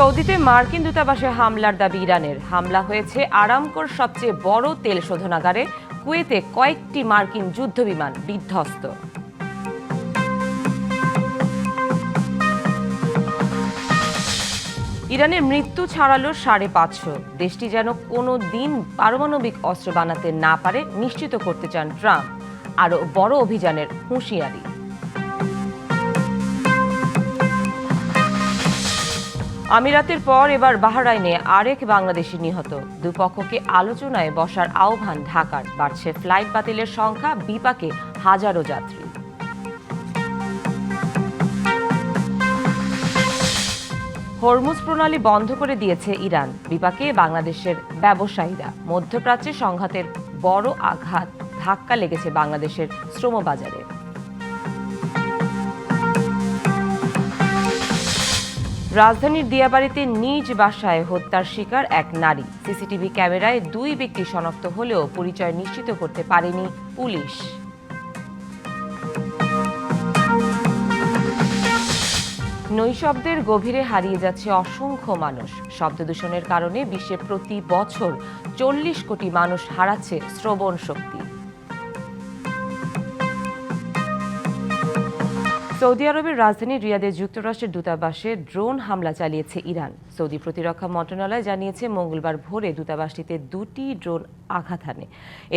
সৌদিতে মার্কিন দূতাবাসে হামলার দাবি ইরানের। হামলা হয়েছে আরামকোর সবচেয়ে বড় তেল শোধনাগারে। কুয়েতে কয়েকটি মার্কিন যুদ্ধবিমান বিধ্বস্ত। ইরানের মৃত্যু ছাড়ালো 550। দেশটি যেন কোনো দিন পারমাণবিক অস্ত্র বানাতে না পারে নিশ্চিত করতে চান ট্রাম্প। আরও বড় অভিযানের হুঁশিয়ারি। আমিরাতের পর এবার বাহরাইনে আরেক বাংলাদেশি নিহত। দুপক্ষকে আলোচনায় বসার আহ্বান ঢাকার। বাড়ছে ফ্লাইট বাতিলের সংখ্যা, বিপাকে হাজারো যাত্রী। হরমুজ প্রণালী বন্ধ করে দিয়েছে ইরান। বিপাকে বাংলাদেশের ব্যবসায়ীরা। মধ্যপ্রাচ্যে সংঘাতের বড় ধাক্কা লেগেছে বাংলাদেশের শ্রমবাজারে। রাজধানীর দিয়াবাড়িতে নিজ বাসায় হত্যার শিকার এক নারী। সিসিটিভি ক্যামেরায় 2 ব্যক্তি শনাক্ত হলেও পরিচয় নিশ্চিত করতে পারেনি পুলিশ। নৈশব্দের গভীরে হারিয়ে যাচ্ছে অসংখ্য মানুষ। শব্দদূষণের কারণে বিশ্বে প্রতি বছর 40 কোটি মানুষ হারাচ্ছে শ্রবণ শক্তি। সৌদি আরবের রাজধানী রিয়াদে যুক্তরাষ্ট্রের দূতাবাসে ড্রোন হামলা চালিয়েছে ইরান। সৌদি প্রতিরক্ষা মন্ত্রণালয় জানিয়েছে মঙ্গলবার ভোরে দূতাবাসটিতে 2টি ড্রোন আঘাত হানে।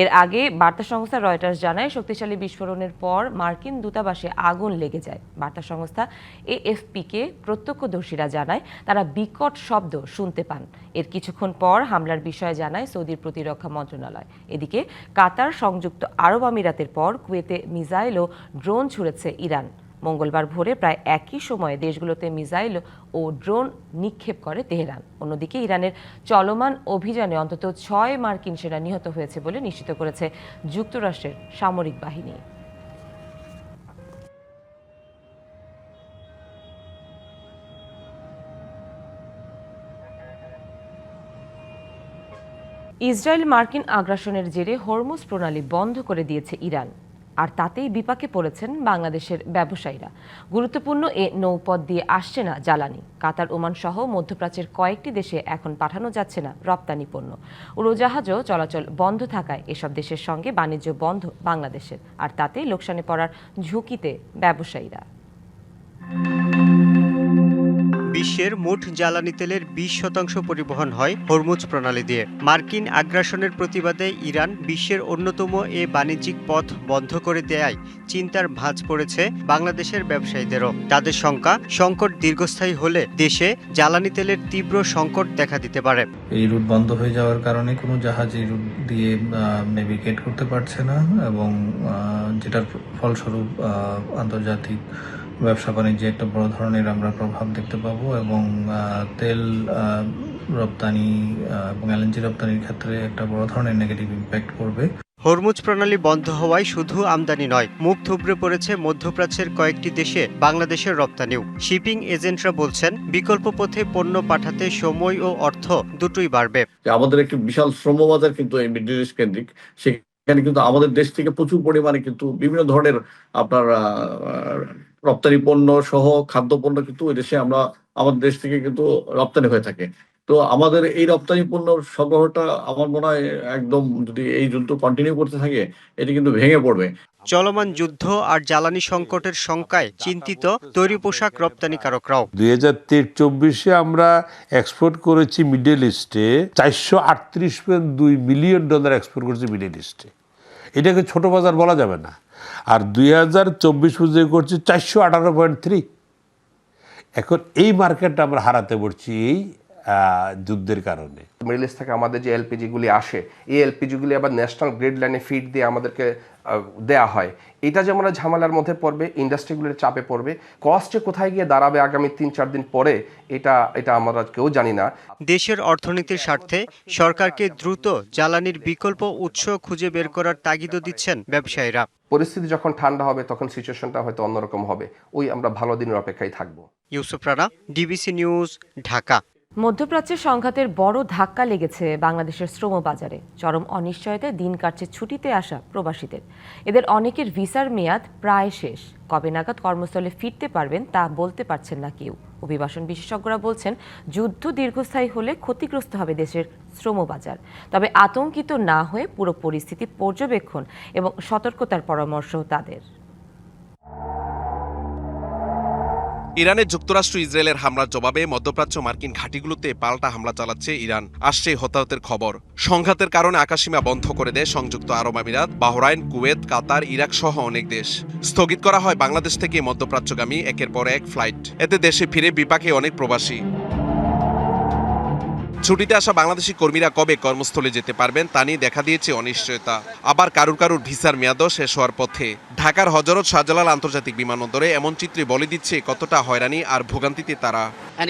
এর আগে বার্তা সংস্থা রয়টার্স জানায় শক্তিশালী বিস্ফোরণের পর মার্কিন দূতাবাসে আগুন লেগে যায়। বার্তা সংস্থা এএফপিকে প্রত্যক্ষদর্শীরা জানায় তারা বিকট শব্দ শুনতে পান। এর কিছুক্ষণ পর হামলার বিষয়ে জানায় সৌদির প্রতিরক্ষা মন্ত্রণালয়। এদিকে কাতার, সংযুক্ত আরব আমিরাতের পর কুয়েতে মিসাইল ও ড্রোন ছুড়েছে ইরান। মঙ্গলবার ভোরে প্রায় একই সময়ে দেশগুলোতে মিসাইল ও ড্রোন নিক্ষেপ করে তেহরান। অন্যদিকে ইরানের চলমান অভিযানে অন্তত 6 মার্কিন সেনা নিহত হয়েছে বলে নিশ্চিত করেছে যুক্তরাষ্ট্রের সামরিক বাহিনী। ইসরায়েল মার্কিন আগ্রাসনের জেরে হরমুজ প্রণালী বন্ধ করে দিয়েছে ইরান। আর তাতেই বিপাকে পড়েছেন বাংলাদেশের ব্যবসায়ীরা। গুরুত্বপূর্ণ এ নৌপথ দিয়ে আসছে না জ্বালানি। কাতার, ওমান সহ মধ্যপ্রাচ্যের কয়েকটি দেশে এখন পাঠানো যাচ্ছে না রপ্তানি পণ্য। উড়োজাহাজও চলাচল বন্ধ থাকায় এসব দেশের সঙ্গে বাণিজ্য বন্ধ বাংলাদেশের। আর তাতেই লোকসানে পড়ার ঝুঁকিতে ব্যবসায়ীরা। বিশ্বের মোট জ্বালানি তেলের 20% পরিবহন হয় হরমুজ প্রণালী দিয়ে। মার্কিন আগ্রাসনের প্রতিবাদে ইরান বিশ্বের অন্যতম এ বাণিজ্যিক পথ বন্ধ করে দেয়ায় চিন্তার ভাঁজ পড়েছে বাংলাদেশের ব্যবসায়ীদেরও। তাদের শঙ্কা, সংকট দীর্ঘস্থায়ী হলে দেশে জ্বালানি তেলের তীব্র সংকট দেখা দিতে পারে। এই রুট বন্ধ হয়ে যাওয়ার কারণে কোনো জাহাজ এই রুট দিয়ে নেভিগেট করতে পারছে না, এবং যেটার ফলস্বরূপ আন্তর্জাতিক ব্যবসা বাণিজ্যে একটা বড় ধরনের আমরা প্রভাব দেখতে পাবো, এবং তেল রপ্তানি এবং এলএনজি রপ্তানির ক্ষেত্রে একটা বড় ধরনের নেগেটিভ ইম্প্যাক্ট পড়বে। হরমুজ প্রণালী বন্ধ হওয়ায় শুধু আমদানি নয়, মুখ থুবড়ে পড়েছে মধ্যপ্রাচ্যের কয়েকটি দেশে বাংলাদেশের রপ্তানিও। শিপিং এজেন্টরা বলছেন বিকল্প পথে পণ্য পাঠাতে সময় ও অর্থ দুটোই বাড়বে। আমাদের একটি বিশাল শ্রমবাজার কিন্তু এই মিডল ইস্ট কেন্দ্রিক। সেখানে কিন্তু আমাদের দেশ থেকে প্রচুর পরিমাণে কিন্তু বিভিন্ন ধরনের আপনার রপ্তানি পণ্য সহ খাদ্যপণ্য কিন্তু ওই দেশে আমাদের দেশ থেকে কিন্তু রপ্তানি হয়ে থাকে। তো আমাদের এই রপ্তানি পণ্য সংগ্রহটা আমার মনে হয় একদম, যদি এই যুদ্ধ কন্টিনিউ করতে থাকে, এটি কিন্তু ভেঙে পড়বে। চলমান যুদ্ধ আর জ্বালানি সংকটের শঙ্কায় চিন্তিত তৈরি পোশাক রপ্তানিকারকরাও। 2023-24 আমরা এক্সপোর্ট করেছি মিডল ইস্টে $438.2 মিলিয়ন এক্সপোর্ট করেছি মিডল ইস্টে। এটাকে ছোট বাজার বলা যাবে না। আর 2024 করছি 418.3। এখন এই মার্কেটটা আমরা হারাতে পড়ছি এই যুদ্ধের কারণে। মিডল ইস্ট থেকে আমাদের যে এলপিজিগুলি আসে, এই এলপিজিগুলি আবার ন্যাশনাল গ্রিড লাইনে ফিড দিয়ে আমাদেরকে দেয়া হয়। এটা যে আমরা ঝামেলার মধ্যে পড়বে, ইন্ডাস্ট্রিগুলির চাপে পড়বে, কস্টে কোথায় গিয়ে দাঁড়াবে আগামী 3-4 দিন পরে, এটা আমরা কেউ জানি না। দেশের অর্থনীতির স্বার্থে সরকারকে দ্রুত জ্বালানির বিকল্প উৎস খুঁজে বের করার তাগিদও দিচ্ছেন ব্যবসায়ীরা। পরিস্থিতি যখন ঠান্ডা হবে তখন সিচুয়েশনটা হয়তো অন্যরকম হবে। আমরা ভালো দিনের অপেক্ষায় থাকবো। Yusuf Rana, DBC News, Dhaka. মধ্যপ্রাচ্যের সংঘাতের বড় ধাক্কা লেগেছে বাংলাদেশের শ্রম বাজারে। চরম অনিশ্চয়তায় দিন কাটছে ছুটিতে আসা প্রবাসীদের। এদের অনেকের ভিসার মেয়াদ প্রায় শেষ। কবে নাগাদ কর্মস্থলে ফিরতে পারবেন তা বলতে পারছেন না কেউ। অভিবাসন বিশেষজ্ঞরা বলছেন, যুদ্ধ দীর্ঘস্থায়ী হলে ক্ষতিগ্রস্ত হবে দেশের শ্রম বাজার। তবে আতঙ্কিত না হয়ে পুরো পরিস্থিতি পর্যবেক্ষণ এবং সতর্কতার পরামর্শ তাদের। ইরানের যুক্তরাষ্ট্র ইসরায়েলের হামলার জবাবে মধ্যপ্রাচ্য মার্কিন ঘাঁটিগুলোতে পাল্টা হামলা চালাচ্ছে ইরান। আসছে হতাহতের খবর। সংঘাতের কারণে আকাশসীমা বন্ধ করে দেয় সংযুক্ত আরব আমিরাত, বাহরাইন, কুয়েত, কাতার, ইরাক সহ অনেক দেশ। স্থগিত করা হয় বাংলাদেশ থেকে মধ্যপ্রাচ্যগামী একের পর এক ফ্লাইট। এতে দেশে ফিরে বিপাকে অনেক প্রবাসী। ছুটিতে আসা বাংলাদেশি কর্মীরা কবে কর্মস্থলে যেতে পারবেন তা নিয়ে দেখা দিয়েছে অনিশ্চয়তা। আবার কারুর ভিসার মেয়াদও শেষ হওয়ার পথে। ঢাকার হযরত শাহজালাল আন্তর্জাতিক বিমানবন্দরে এমন চিত্রে বলে দিচ্ছে কতটা হয়রানি আর ভোগান্তিতে তারা।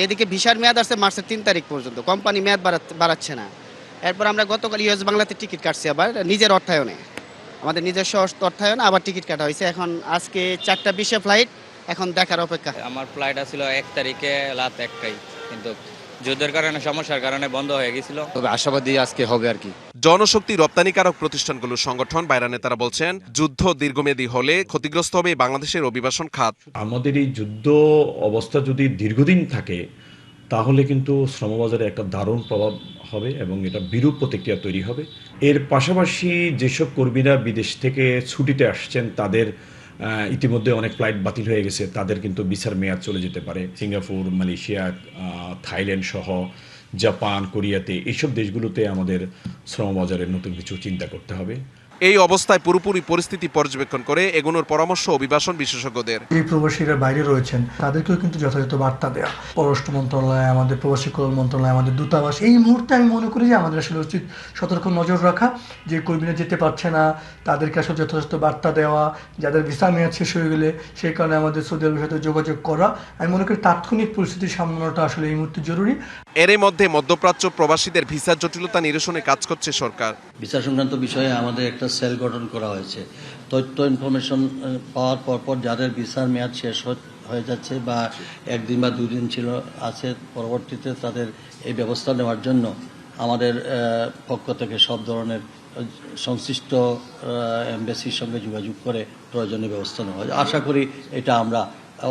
এদিকে ভিসার মেয়াদ আসছে মার্চের 3 তারিখ পর্যন্ত, কোম্পানি মেয়াদ বাড়াচ্ছে না। এরপর আমরা গতকাল ইউএস বাংলাতে টিকিট কাটছি, আবার নিজের অর্থায়নে, আমাদের নিজস্ব অর্থায়নে আবার টিকিট কাটা হয়েছে। এখন আজকে 4:20 ফ্লাইট, এখন দেখার অপেক্ষা। আমার ফ্লাইট ছিল 1 তারিখে রাত 1টায়, কিন্তু যুদ্ধের কারণে সমস্যার কারণে বন্ধ হয়ে গেছিল। তবে আশাবাদী আজকে হবে আর কি। জনশক্তি রপ্তানিকারক প্রতিষ্ঠানগুলোর সংগঠন বাইরা নেতারা বলছেন, যুদ্ধ দীর্ঘমেয়াদী হলে ক্ষতিগ্রস্ত হবে বাংলাদেশের অভিবাসন খাত। আমাদের এই যুদ্ধ অবস্থা যদি দীর্ঘদিন থাকে তাহলে কিন্তু শ্রমবাজারে একটা দারুণ প্রভাব হবে এবং এটা বিরূপ প্রতিক্রিয়া তৈরি হবে। এর পাশাপাশি যেসব কর্মীরা বিদেশ থেকে ছুটিতে আসছেন তাদের ইতিমধ্যে অনেক ফ্লাইট বাতিল হয়ে গেছে, তাদের কিন্তু ভিসার মেয়াদ চলে যেতে পারে। সিঙ্গাপুর, মালয়েশিয়া, থাইল্যান্ড সহ জাপান, কোরিয়াতে এইসব দেশগুলোতে আমাদের শ্রমবাজারের নতুন কিছু চিন্তা করতে হবে। এই অবস্থায় পুরোপুরি পরিস্থিতি পর্যবেক্ষণ করে এগোনোর পরামর্শ অভিবাসন বিশেষজ্ঞদের। এই প্রবাসীরা বাইরে রয়েছেন তাদেরকেও কিন্তু যথাযথ বার্তা দেওয়া, পররাষ্ট্র মন্ত্রণালয়, আমাদের প্রবাসী কল্যাণ মন্ত্রণালয়, আমাদের দূতাবাস, এই মুহূর্তে আমি মনে করি যে আমাদের আসলে উচিত সতর্ক নজর রাখা, যে কর্মীরা যেতে পারছে না তাদেরকে আসলে যথাযথ বার্তা দেওয়া, যাদের ভিসা মেয়াদ শেষ হয়ে গেলে সেই কারণে আমাদের সৌদি আরবের সাথে যোগাযোগ করা। আমি মনে করি তাৎক্ষণিক পরিস্থিতি সামলানোটা আসলে এই মুহূর্তে জরুরি। এরই মধ্যে মধ্যপ্রাচ্য প্রবাসীদের ভিসার জটিলতা নিরসনে কাজ করছে সরকার। ভিসা সংক্রান্ত বিষয়ে আমাদের একটা সেল গঠন করা হয়েছে। তথ্য ইনফরমেশন পাওয়ার পরপর যাদের ভিসার মেয়াদ শেষ হয়ে যাচ্ছে বা 1 দিন বা 2 দিন ছিল আছে, পরবর্তীতে তাদের এই ব্যবস্থা নেওয়ার জন্য আমাদের পক্ষ থেকে সব ধরনের সংশ্লিষ্ট এমবাসির সঙ্গে যোগাযোগ করে প্রয়োজনীয় ব্যবস্থা নেওয়া হয়। আশা করি এটা আমরা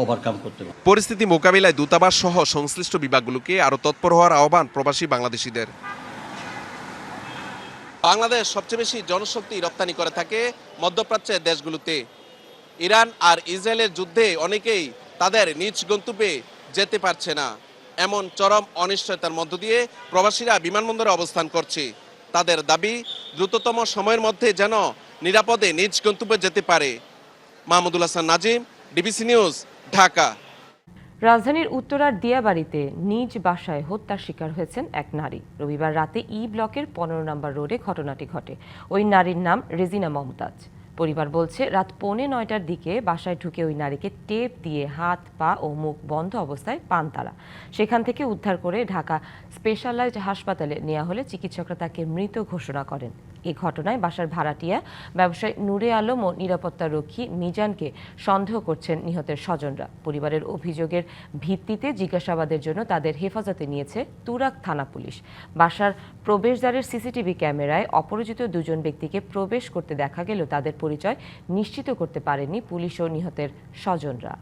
ওভারকাম করতে পারি। পরিস্থিতি মোকাবিলায় দূতাবাস সহ সংশ্লিষ্ট বিভাগগুলোকে আরও তৎপর হওয়ার আহ্বান প্রবাসী বাংলাদেশিদের। বাংলাদেশ সবচেয়ে বেশি জনশক্তি রপ্তানি করে থাকে মধ্যপ্রাচ্যের দেশগুলোতে। ইরান আর ইসরায়েলের যুদ্ধে অনেকেই তাদের নিজ গন্তব্যে যেতে পারছে না। এমন চরম অনিশ্চয়তার মধ্য দিয়ে প্রবাসীরা বিমানবন্দরে অবস্থান করছে। তাদের দাবি, দ্রুততম সময়ের মধ্যে যেন নিরাপদে নিজ গন্তব্যে যেতে পারে। Mahmudul Hasan Nazim, DBC News, Dhaka. রাজধানীর উত্তরার দিয়াবাড়িতে নিজ বাসায় হত্যার শিকার হয়েছেন এক নারী। রবিবার রাতে ব্লকের 15 নম্বর রোডে ঘটনাটি ঘটে। ওই নারীর নাম রেজিনা মমতাজ। পরিবার বলছে, রাত 8:45টার দিকে বাসায় ঢুকে ওই নারীকে টেপ দিয়ে হাত, পা ও মুখ বন্ধ অবস্থায় পান তারা। সেখান থেকে উদ্ধার করে ঢাকা স্পেশালাইজড হাসপাতালে নেওয়া হলে চিকিৎসকরা তাকে মৃত ঘোষণা করেন। এই ঘটনায় বাসার ভাড়াটিয়া ব্যবসায়ী নূরে আলম ও নিরাপত্তারক্ষী মিজানকে সন্দেহ করছেন নিহতের স্বজনরা। পরিবারের অভিযোগের ভিত্তিতে জিজ্ঞাসাবাদের জন্য তাদের হেফাজতে নিয়েছে তুরাগ থানা পুলিশ। বাসার প্রবেশদ্বারের সিসিটিভি ক্যামেরায় অপরিচিত 2 জন ব্যক্তিকে প্রবেশ করতে দেখা গেলেও তাদের পরিচয় নিশ্চিত করতে পারেনি পুলিশ ও নিহতের স্বজনরা।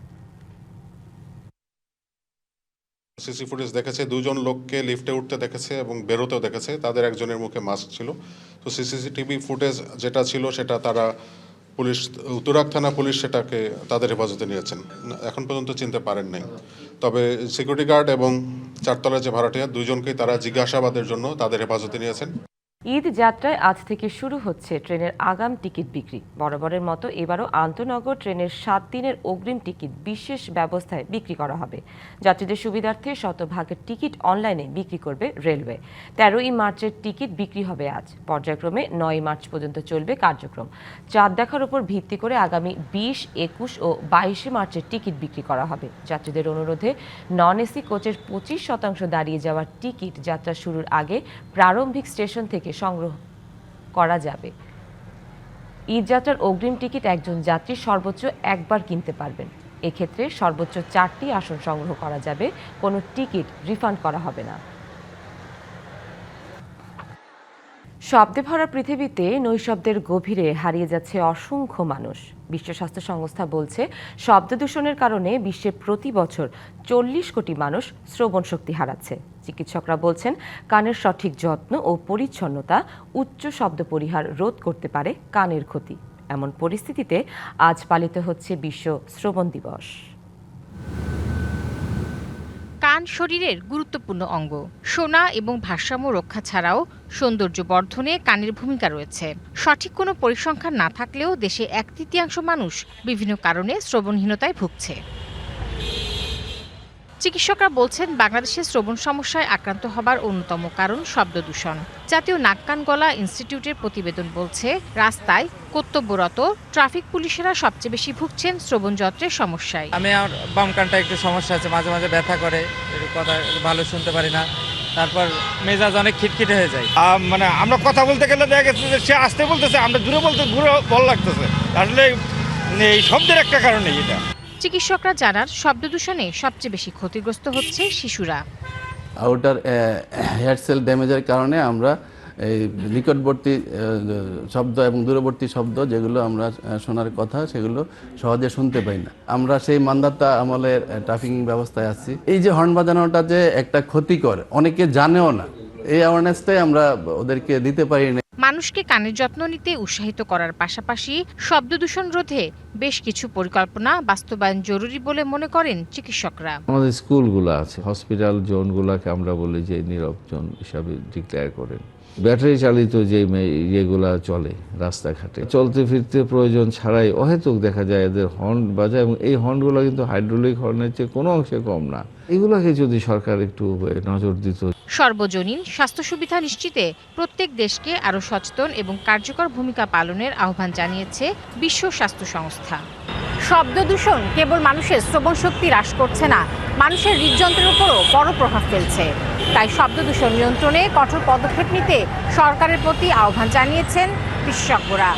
সিসি ফুটেজ দেখেছে 2 জন লোককে লিফটে উঠতে দেখেছে এবং বেরোতেও দেখেছে। তাদের একজনের মুখে মাস্ক ছিল। তো সিসিটিভি ফুটেজ যেটা ছিল সেটা তারা পুলিশ, তুরাগ থানা পুলিশ সেটাকে তাদের হেফাজতে নিয়েছেন। এখন পর্যন্ত চিনতে পারেন নাই। তবে সিকিউরিটি গার্ড এবং 4 তলার যে ভাড়াটিয়া 2 জনকেই তারা জিজ্ঞাসাবাদের জন্য তাদের হেফাজতে নিয়েছেন। ঈদ যাত্রায় আজ থেকে শুরু হচ্ছে ট্রেনের আগাম টিকিট বিক্রি। বরাবরের মতো এবারও আন্তনগর ট্রেনের 7 দিনের অগ্রিম টিকিট বিশেষ ব্যবস্থায় বিক্রি করা হবে। যাত্রীদের সুবিধার্থে শতভাগের টিকিট অনলাইনে বিক্রি করবে রেলওয়ে। 13ই মার্চের টিকিট বিক্রি হবে আজ। পর্যায়ক্রমে 9 মার্চ পর্যন্ত চলবে কার্যক্রম। চাঁদ দেখার উপর ভিত্তি করে আগামী 20, 21 ও 22 মার্চের টিকিট বিক্রি করা হবে। যাত্রীদের অনুরোধে নন এসি কোচের 25% দাঁড়িয়ে যাওয়ার টিকিট যাত্রা শুরুর আগে প্রারম্ভিক স্টেশন থেকে সংগ্রহ করা যাবে। ঈদযাত্রার অগ্রিম টিকিট একজন যাত্রী সর্বোচ্চ একবার কিনতে পারবেন। এক্ষেত্রে সর্বোচ্চ 4টি আসন সংগ্রহ করা যাবে। কোনো টিকিট রিফান্ড করা হবে না। শব্দে ভরা পৃথিবীতে নৈশব্দের গভীরে হারিয়ে যাচ্ছে অসংখ্য মানুষ। বিশ্ব স্বাস্থ্য সংস্থা বলছে, শব্দ দূষণের কারণে বিশ্বে প্রতি বছর 40 কোটি মানুষ শ্রবণ শক্তি হারাচ্ছে। চিকিৎসকরা বলছেন, কানের সঠিক যত্ন ও পরিচ্ছন্নতা উচ্চ শব্দ পরিহার রোধ করতে পারে কানের ক্ষতি। এমন পরিস্থিতিতে আজ পালিত হচ্ছে বিশ্ব শ্রবণ দিবস। কান শরীরের গুরুত্বপূর্ণ অঙ্গ। শোনা এবং ভারসাম্য রক্ষা ছাড়াও সৌন্দর্য বর্ধনে কানের ভূমিকা রয়েছে। সঠিক কোনো পরিসংখ্যান না থাকলেও দেশে 1/3 মানুষ বিভিন্ন কারণে শ্রবণহীনতায় ভুগছে। চিকিৎসকরা বলছেন, বাংলাদেশে শ্রবণ সমস্যায় আক্রান্ত হবার অন্যতম কারণ শব্দ দূষণ। জাতীয় নাক কান গলা ইনস্টিটিউটের প্রতিবেদন বলছে, রাস্তায় কর্তব্যরত ট্রাফিক পুলিশেরা সবচেয়ে বেশি ভুগছেন শ্রবণ যন্ত্রের সমস্যায়। আমি আমার বাম কানটা একটু সমস্যা আছে, মাঝে মাঝে ব্যথা করে, কথা ভালো শুনতে পারি না, তারপর মেজাজ অনেক খিটখিটে হয়ে যায়। মানে আমরা কথা বলতে গেলে দেখা গেছে যে সে আসতে বলতেছে, আমরা দূরে বলতে দূরে ভালো লাগতেছে। আসলে এই শব্দের একটা কারণে এটা। চিকিৎসকরা জানান, শব্দ দূষণে সবচেয়ে বেশি ক্ষতিগ্রস্ত হচ্ছে শিশুরা। আউটার হেয়ার সেল ড্যামেজের কারণে আমরা এই নিকটবর্তী শব্দ এবং দূরবর্তী শব্দ যেগুলো আমরা শোনার কথা সেগুলো সহজে শুনতে পাই না। আমরা সেই মান্দাতা আমলের ট্রাফিকিং ব্যবস্থায় আছি। এই যে হর্ন বাজানোটা যে একটা ক্ষতিকর, অনেকে জানেও না, এই অ্যাওয়ারনেসটাই আমরা ওদেরকে দিতে পারি না। মানুষকে কানের যত্ন নিতে উৎসাহিত করার পাশাপাশি শব্দ দূষণ রোধে বেশ কিছু পরিকল্পনা বাস্তবায়ন জরুরি বলে মনে করেন চিকিৎসকরা। আমাদের স্কুলগুলো আছে, হসপিটাল জোনগুলোকে আমরা বলি যে নীরব জোন হিসাবে ডিক্লেয়ার করেন। ব্যাটারি চালিত যে ইয়েগুলা চলে রাস্তাঘাটে, চলতে ফিরতে প্রয়োজন ছাড়াই অহেতুক দেখা যায় এদের হর্ন বাজায়, এবং এই হর্নগুলো কিন্তু হাইড্রোলিক হর্নের চেয়ে কোনো অংশে কম না। এগুলোকে যদি সরকার একটু নজর দিত। সর্বজনীন স্বাস্থ্য সুবিধা নিশ্চিতে প্রত্যেক দেশকে আরও সচেতন এবং কার্যকর ভূমিকা পালনের আহ্বান জানিয়েছে বিশ্ব স্বাস্থ্য সংস্থা। শব্দ দূষণ কেবল মানুষের শ্রবণ শক্তি হ্রাস করছে না, মানুষের হৃদযন্ত্রের উপরও বড় প্রভাব ফেলছে। তাই শব্দ দূষণ নিয়ন্ত্রণে কঠোর পদক্ষেপ নিতে সরকারের প্রতি আহ্বান জানিয়েছেন বিশেষজ্ঞরা।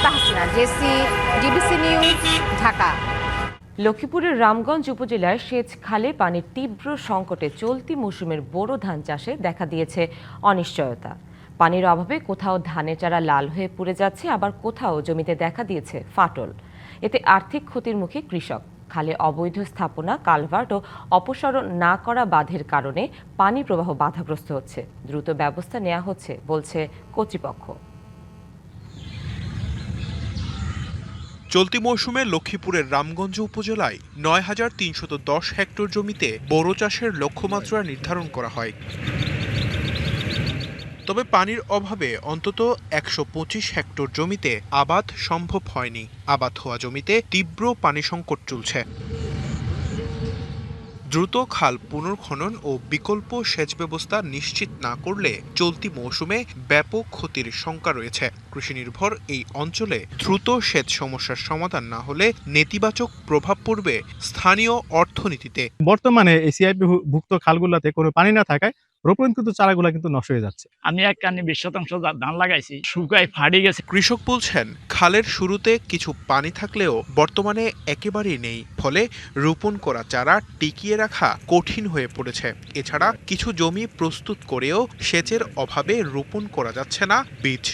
Tahsina Jesi, DBC News, Dhaka. লক্ষ্মীপুরের রামগঞ্জ উপজেলার সেচ খালে পানির তীব্র সংকটে চলতি মৌসুমের বোরো ধান চাষে দেখা দিয়েছে অনিশ্চয়তা। পানির অভাবে কোথাও ধানের চারা লাল হয়ে পুড়ে যাচ্ছে, আবার কোথাও জমিতে দেখা দিয়েছে ফাটল। এতে আর্থিক ক্ষতির মুখে কৃষক। খালে অবৈধ স্থাপনা, কালভার্ট ও অপসারণ না করা বাঁধের কারণে পানি প্রবাহ বাধাগ্রস্ত হচ্ছে। দ্রুত ব্যবস্থা নেওয়া হচ্ছে বলছে কর্তৃপক্ষ। চলতি মৌসুমে লক্ষ্মীপুরের রামগঞ্জ উপজেলায় ৯,৩১০ হেক্টর জমিতে বোরো চাষের লক্ষ্যমাত্রা নির্ধারণ করা হয়। তবে পানির অভাবে অন্তত ১২৫ হেক্টর জমিতে আবাদ সম্ভব হয়নি। আবাদ হওয়া জমিতে তীব্র পানি সংকট চলছে। দ্রুত খাল পুনর্খনন ও বিকল্প সেচ ব্যবস্থা নিশ্চিত না করলে চলতি মৌসুমে ব্যাপক ক্ষতির শঙ্কা রয়েছে। কৃষি নির্ভর এই অঞ্চলে দ্রুত সেচ সমস্যার সমাধান না হলে নেতিবাচক প্রভাব পড়বে স্থানীয় অর্থনীতিতে। বর্তমানে এই সিআইপি ভুক্ত খালগুলোতে কোনো পানি না থাকায় রোপণকৃত চারাগুলো কিন্তু নষ্ট হয়ে যাচ্ছে। আমি এক কানে 20% ধান লাগাইছি, শুকায় ফাটে গেছে। কৃষক বলছেন, খালের শুরুতে কিছু পানি থাকলেও বর্তমানে একেবারেই নেই, ফলে রোপণ করা চারা টিকিয়ে রাখা কঠিন হয়ে পড়েছে। এছাড়া কিছু জমি প্রস্তুত করেও সেচের অভাবে রোপণ করা যাচ্ছে না বীজ।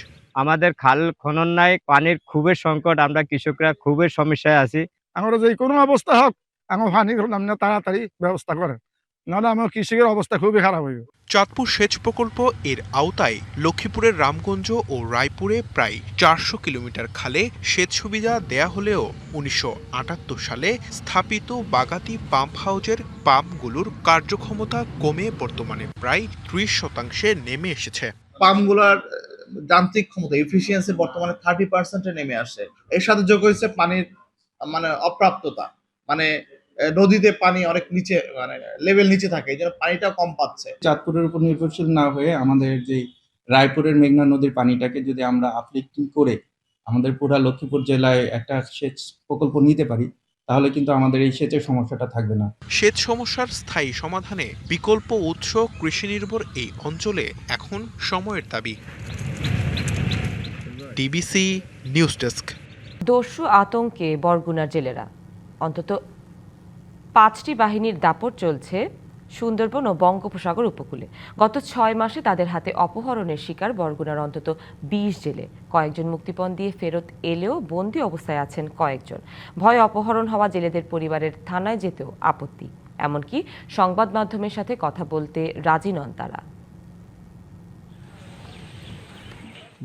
আমাদের খাল খনন নাই, পানির খুবই সংকট, আমরা কৃষকরা খুবই সমস্যায় আছি। আমরা যে কোনো অবস্থা হোক, আমার পানি তাড়াতাড়ি ব্যবস্থা করেন, নাহলে আমার কৃষকের অবস্থা খুবই খারাপ হইবে। চাঁদপুর সেচ প্রকল্প এর আওতায় লক্ষ্মীপুরের রামগঞ্জ ও রায়পুরে প্রায় 400 কিলোমিটার খালে সেচ সুবিধা দেয়া হলেও 1978 সালে স্থাপিত বাগাতি পাম্প হাউজের পাম্পগুলোর কার্যক্ষমতা কমে বর্তমানে প্রায় 30% নেমে এসেছে। পাম্পগুলোর যান্ত্রিক ক্ষমতা, এফিসিয়েন্সি বর্তমানে 30% নেমে আসে। এর সাথে যোগ হয়েছে পানির অপ্রাপ্ততা, নদীতে পানি অনেক নিচে, লেভেল নিচে থাকে, এই জন্য পানিটা কম পাচ্ছে। চাঁদপুরের উপর নির্ভরশীল না হয়ে আমাদের যে রায়পুরের মেঘনা নদীর পানিটাকে যদি আমরা আপলিফটিং করে আমাদের পুরা লক্ষ্মীপুর জেলায় একটা সেচ প্রকল্প নিতে পারি, তাহলে কিন্তু আমাদের এই সেচের সমস্যাটা থাকবে না। সেচ সমস্যার স্থায়ী সমাধানে বিকল্প উৎস কৃষি নির্ভর এই অঞ্চলে এখন সময়ের দাবি। DBC news desk. দস্যু আতঙ্কে বরগুনার জেলেরা। অন্তত 5টি বাহিনীর দাপট চলছে সুন্দরবন ও বঙ্গোপসাগর উপকূলে। গত 6 মাসে তাদের হাতে অপহরণের শিকার বরগুনার অন্তত 20 জেলে। কয়েকজন মুক্তিপণ দিয়ে ফেরত এলেও বন্দী অবস্থায় আছেন কয়েকজন। ভয়ে অপহরণ হওয়া জেলেদের পরিবারের থানায় যেতেও আপত্তি, এমনকি সংবাদ মাধ্যমের সাথে কথা বলতে রাজি নন তারা।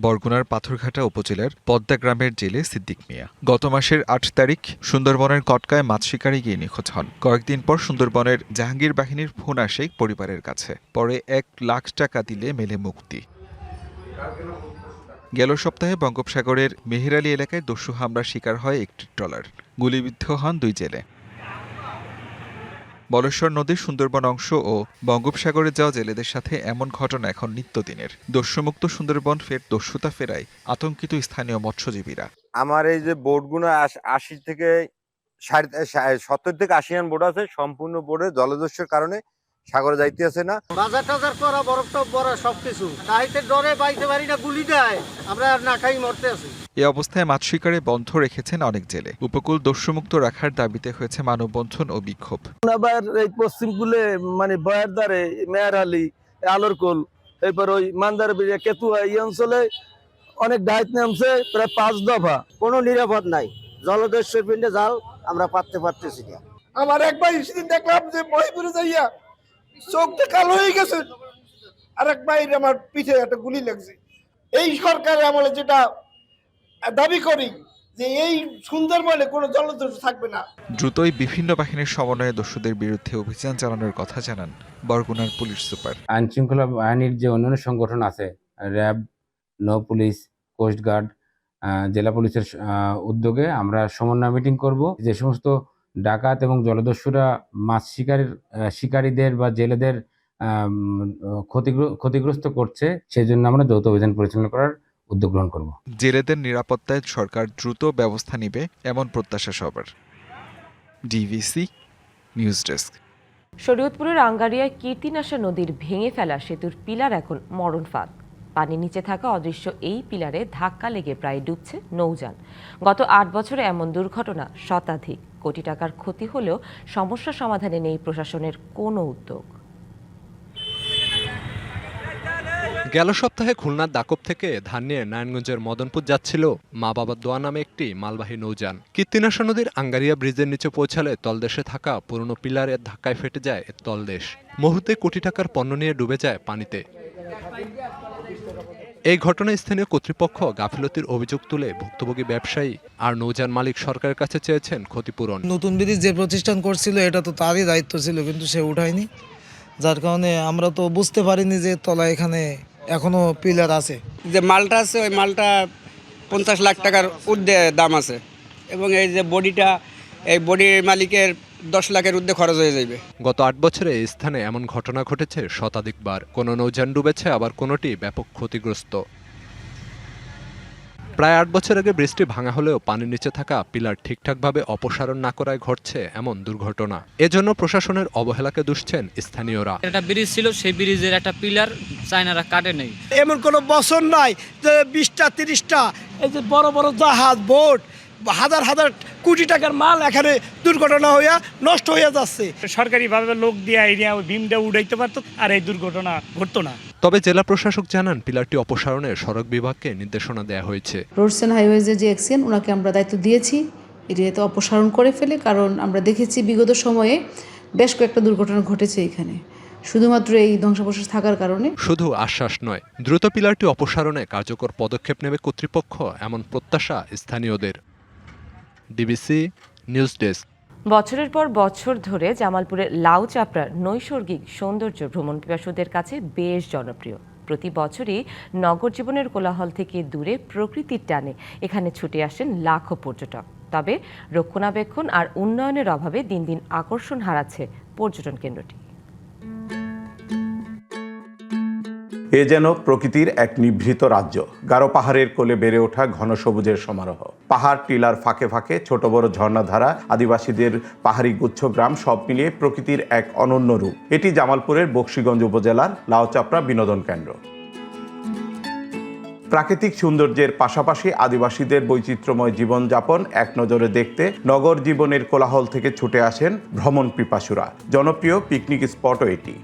বরগুনার পাথরঘাটা উপজেলার পদ্মা গ্রামের জেলে সিদ্দিক মিয়া গত মাসের 8 তারিখ সুন্দরবনের কটকায় মাছ শিকারে গিয়ে নিখোঁজ হন। কয়েকদিন পর সুন্দরবনের জাহাঙ্গীর বাহিনীর ফোন আসে পরিবারের কাছে। পরে 1 লাখ টাকা দিলে মেলে মুক্তি। গেল সপ্তাহে বঙ্গোপসাগরের মেহেরালী এলাকায় দস্যু হামলার শিকার হয় একটি ট্রলার। গুলিবিদ্ধ হন 2 জেলে। বলেশ্বর নদীর সুন্দরবন অংশ ও বঙ্গোপসাগরে যাওয়া জেলেদের সাথে এমন ঘটনা এখন নিত্যদিনের। দস্যুমুক্ত সুন্দরবন ফের দস্যুতা ফেরায় আতঙ্কিত স্থানীয় মৎস্যজীবীরা। আমার এই যে বোটগুলো 80 থেকে 70 থেকে 80 বোট আছে, সম্পূর্ণ বোটে জলদস্যুর কারণে সাগরে যাইতে আছে না। বাজার টাজার করা, বরফ টপ ভরা সবকিছু, তাইতে ডরে বাইতে পারি না, গুলি দেয়, আমরা আর না খাই মরতে আছি। এই অবস্থায় মাছ শিকারে বন্ধ রেখেছেন অনেক জেলে। উপকূল দস্যুমুক্ত রাখার দাবিতে হয়েছে মানববন্ধন ও বিক্ষোভ। আবার এই পশ্চিম কুলে মানে বয়ার দ্বারে মেয়ারহালি, আলোরকোল, এরপর ওই মান্দার বিড়িয়া, কেতুয়া, এই অঞ্চলে অনেক ডাইত নামছে, প্রায় 5 দফা। কোনো নিরাপদ নাই, জলদস্যুর পিণ্ডে জাল আমরা পারতেছি না। আমার একবার সেদিন দেখলাম যে মহিপুরে যাইয়া চোখটা কালো হয়ে গেছে, আর এক ভাই আমার পিঠে একটা গুলি লাগছে। এই সরকারের আমলে যেটা দাবি করি যে এই সুন্দরবনে কোনো জলদস্যু থাকবে না। দ্রুতই বিভিন্ন বাহিনীর সমন্বয়ে দস্যুদের বিরুদ্ধে অভিযান চালানোর কথা জানান বরগুনার পুলিশ সুপার। আইন শৃঙ্খলা বাহিনীর যে অন্যান্য সংগঠন আছে, র্যাব, নৌ পুলিশ, কোস্টগার্ড, জেলা পুলিশের উদ্যোগে আমরা সমন্বয় মিটিং করব। যে সমস্ত ডাকাত এবং জলদস্যুরা মাছ শিকারীদের বা জেলেদের ক্ষতিগ্রস্ত করছে, সেই জন্য আমরা যৌথ অভিযান পরিচালনা করার উদ্যোগ গ্রহণ করব। জেলেদের নিরাপত্তায় সরকার দ্রুত ব্যবস্থা নেবে এমন প্রত্যাশা সবার। DVC news desk. শরীয়তপুরের আঙ্গারিয়ায় কীর্তিনাশা নদীর ভেঙে ফেলা সেতুর পিলার এখন মরণ ফাঁদ। পানির নিচে থাকা অদৃশ্য এই পিলারে ধাক্কা লেগে প্রায় ডুবছে নৌযান। গত 8 বছরে এমন দুর্ঘটনা শতাধিক। কোটি টাকার ক্ষতি হলেও সমস্যা সমাধানে নেই প্রশাসনের কোনো উদ্যোগ। গেল সপ্তাহে খুলনার দাকব থেকে ধান নিয়ে নারায়ণগঞ্জের মদনপুর যাচ্ছিল মা বাবার দোয়া নামে একটি মালবাহী নৌযান। কীর্তিনাশা নদীর আঙ্গারিয়া ব্রিজের নিচে পৌঁছালে তলদেশে থাকা পুরনো পিলারের ধাক্কায় ফেটে যায় এর তলদেশ। মুহূর্তে কোটি টাকার পণ্য নিয়ে ডুবে যায় পানিতে। এই ঘটনায় স্থানীয় কর্তৃপক্ষ গাফিলতির অভিযোগ তুলে ভুক্তভোগী ব্যবসায়ী আর নৌযান মালিক সরকারের কাছে চেয়েছেন ক্ষতিপূরণ। নতুন ব্রিজ যে প্রতিষ্ঠান করছিল এটা তো তারই দায়িত্ব ছিল, কিন্তু সে উঠায়নি, যার কারণে আমরা তো বুঝতে পারিনি যে তলা এখানে এখনো পিলার আছে। যে মালটা আছে ওই মালটা 50 লাখ টাকার ঊর্ধ্বে দাম আছে, এবং এই যে বডিটা, এই বডির মালিকের 10 লাখের ঊর্ধ্বে খরচ হয়ে যাবে। গত 8 বছরে এই স্থানে এমন ঘটনা ঘটেছে শতাধিকবার। কোনো নৌযান ডুবেছে, আবার কোনোটি ব্যাপক ক্ষতিগ্রস্ত। প্রায় 8 বছর আগে ব্রিজটি ভাঙা হলেও পানির নিচে থাকা পিলার ঠিকঠাকভাবে অপসারণ না করায় ঘটছে এমন দুর্ঘটনা। এজন্য প্রশাসনের অবহেলাকে দুষছেন স্থানীয়রা। একটা ব্রিজ ছিল, সেই ব্রিজের একটা পিলার চায়নারা কাটে নেই। এমন কোনো বছর নাই যে 20টা 30টা এই যে বড় বড় জাহাজ, বোট, হাজার হাজার কোটি টাকার মাল এখানে দুর্ঘটনা হইয়া নষ্ট হয়ে যাচ্ছে। সরকারিভাবে লোক দিয়ে এরিয়া ওই বিমটা উড়াইতে পারতো, আর এই দুর্ঘটনা ঘটতো না। তবে জেলা প্রশাসক জানান পিলারটি অপসারণে সড়ক বিভাগকে নির্দেশনা দেওয়া হয়েছে। রোডস অ্যান্ড হাইওয়েজের যে এক্সিয়েন, ওনাকে আমরা দায়িত্ব দিয়েছি এরিয়াতে অপসারণ করে ফেলে, কারণ আমরা দেখেছি বিগত সময়ে বেশ কয়েকটা দুর্ঘটনা ঘটেছে এখানে, শুধুমাত্র এই ধ্বংসাবশেষ থাকার কারণে। শুধু আশ্বাস নয়, দ্রুত পিলারটি অপসারণে কার্যকর পদক্ষেপ নেবে কর্তৃপক্ষ, এমন প্রত্যাশা স্থানীয়দের। DBC news desk. বছরের পর বছর ধরে জামালপুরের লাউ চাপড়ার নৈসর্গিক সৌন্দর্য ভ্রমণ পিপাসুদের কাছে বেশ জনপ্রিয়। প্রতি বছরই নগর জীবনের কোলাহল থেকে দূরে প্রকৃতির টানে এখানে ছুটে আসেন লাখো পর্যটক। তবে রক্ষণাবেক্ষণ আর উন্নয়নের অভাবে দিন দিন আকর্ষণ হারাচ্ছে পর্যটন কেন্দ্রটি। এ যেন প্রকৃতির এক নিভৃত রাজ্য। গারো পাহাড়ের কোলে বেড়ে ওঠা ঘন সবুজের সমারোহ। পাহাড় টিলার ফাঁকে ফাঁকে ছোট বড় ঝর্ণাধারা, আদিবাসীদের পাহাড়ি গুচ্ছ গ্রাম, সব মিলিয়ে প্রকৃতির এক অনন্য রূপ। এটি জামালপুরের বকশীগঞ্জ উপজেলার লাউচাপড়া বিনোদন কেন্দ্র। প্রাকৃতিক সৌন্দর্যের পাশাপাশি আদিবাসীদের বৈচিত্র্যময় জীবনযাপন এক নজরে দেখতে নগর জীবনের কোলাহল থেকে ছুটে আসেন ভ্রমণ পিপাসুরা। জনপ্রিয় পিকনিক স্পটও এটি।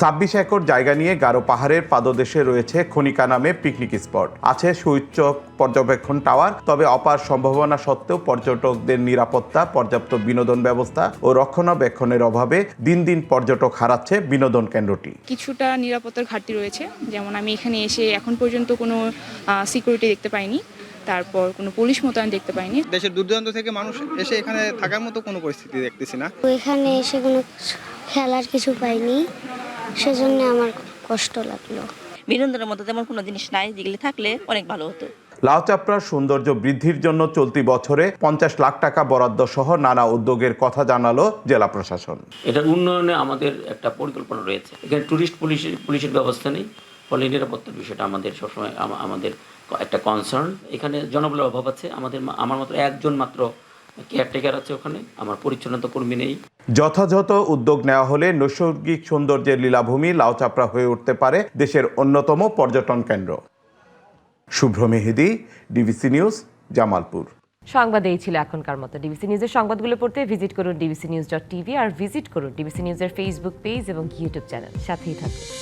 26 একর জায়গা নিয়ে গারো পাহাড়ের পাদদেশে রয়েছে খনিকা নামে পিকনিক স্পট। আছে সুউচ্চ পর্যবেক্ষণ টাওয়ার। তবে অপার সম্ভাবনা সত্ত্বেও পর্যটকদের নিরাপত্তা, পর্যাপ্ত বিনোদন ব্যবস্থা ও রক্ষণাবেক্ষণের অভাবে দিন দিন পর্যটক হারাচ্ছে বিনোদন কেন্দ্রটি। কিছুটা নিরাপত্তার ঘাটতি রয়েছে, যেমন আমি এখানে এসে এখন পর্যন্ত কোনো সিকিউরিটি দেখতে পাইনি, তারপর কোনো পুলিশ মোতায়েন দেখতে পাইনি। দেশের দূর দূরান্ত থেকে মানুষ এসে এখানে থাকার মতো কোনো পরিস্থিতি দেখতেছি না। এখানে এসে কোনো খেলার কিছু পাইনি, সেজন্য আমার কষ্ট লাগলো। বিনোদনের মতো তেমন কোনো জিনিস নাই, যেগুলি থাকলে অনেক ভালো হতো। লাউচাপড়ার সৌন্দর্য বৃদ্ধির জন্য চলতি বছরে 50 লাখ টাকা বরাদ্দ সহ নানা উদ্যোগের কথা জানালো জেলা প্রশাসন। এটার উন্নয়নে আমাদের একটা পরিকল্পনা রয়েছে। এখানে টুরিস্ট পুলিশের ব্যবস্থা নেই, ফলে নিরাপত্তার বিষয়টা আমাদের সবসময় আমাদের একটা কনসার্ন। এখানে জনবলের অভাব আছে। আমার মতো একজন মাত্র কেয়ারটেকার আছে ওখানে, আমার পরিচ্ছন্নতা কর্মী নেই। যথাযথ উদ্যোগ নেওয়া হলে নৈসর্গিক সৌন্দর্যের লীলাভূমি লাউচাপড়া হয়ে উঠতে পারে দেশের অন্যতম পর্যটন কেন্দ্র। শুভ্র মেহেদি, ডিবিসি নিউজ, জামালপুর। সংবাদ এই ছিল এখনকার মতো। ডিবিসি নিউজের সংবাদগুলো পড়তে ভিজিট করুন dbcnews.tv আর ভিজিট করুন ডিবিসি নিউজের ফেসবুক পেজ এবং ইউটিউব চ্যানেল। সাথেই থাকুন।